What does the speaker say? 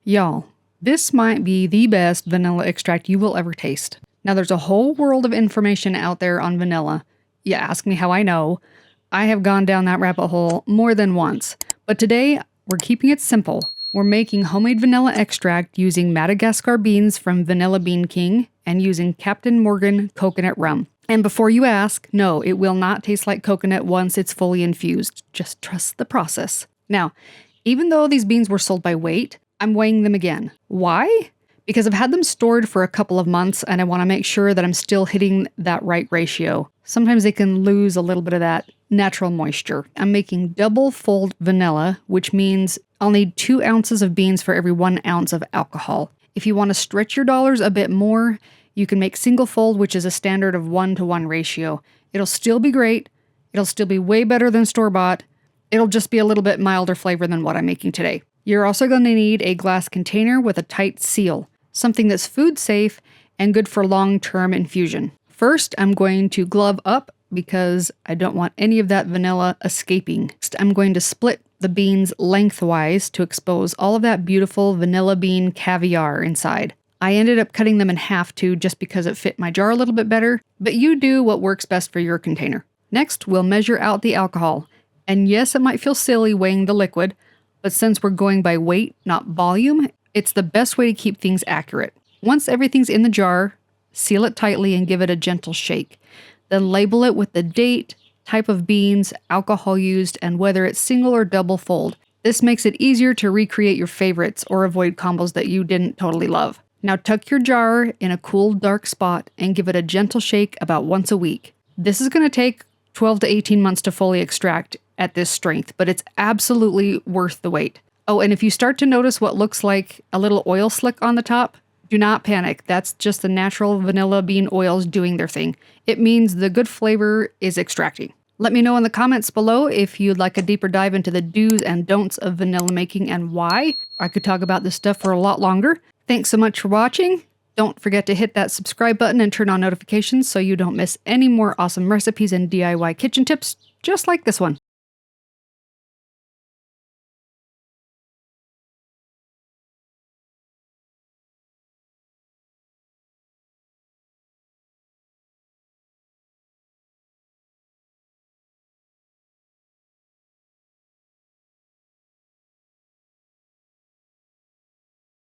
Y'all, this might be the best vanilla extract you will ever taste. Now, there's a whole world of information out there on vanilla. You ask me how I know. I have gone down that rabbit hole more than once. But today, we're keeping it simple. We're making homemade vanilla extract using Madagascar beans from Vanilla Bean King and using Captain Morgan Coconut Rum. And before you ask, no, it will not taste like coconut once it's fully infused. Just trust the process. Now, even though these beans were sold by weight, I'm weighing them again. Why? Because I've had them stored for a couple of months and I want to make sure that I'm still hitting that right ratio. Sometimes they can lose a little bit of that natural moisture. I'm making double fold vanilla, which means I'll need 2 ounces of beans for every 1 ounce of alcohol. If you want to stretch your dollars a bit more, you can make single fold, which is a standard of 1-to-1 ratio. It'll still be great. It'll still be way better than store-bought. It'll just be a little bit milder flavor than what I'm making today. You're also going to need a glass container with a tight seal, something that's food safe and good for long-term infusion. First, I'm going to glove up because I don't want any of that vanilla escaping. Next, I'm going to split the beans lengthwise to expose all of that beautiful vanilla bean caviar inside. I ended up cutting them in half too, just because it fit my jar a little bit better, but you do what works best for your container. Next, we'll measure out the alcohol. And yes, it might feel silly weighing the liquid, but since we're going by weight, not volume, it's the best way to keep things accurate. Once everything's in the jar, seal it tightly and give it a gentle shake. Then label it with the date, type of beans, alcohol used, and whether it's single or double fold. This makes it easier to recreate your favorites or avoid combos that you didn't totally love. Now tuck your jar in a cool, dark spot and give it a gentle shake about once a week. This is going to take 12 to 18 months to fully extract at this strength, but it's absolutely worth the wait. Oh, and if you start to notice what looks like a little oil slick on the top, do not panic. That's just the natural vanilla bean oils doing their thing. It means the good flavor is extracting. Let me know in the comments below if you'd like a deeper dive into the do's and don'ts of vanilla making and why. I could talk about this stuff for a lot longer. Thanks so much for watching. Don't forget to hit that subscribe button and turn on notifications so you don't miss any more awesome recipes and DIY kitchen tips just like this one.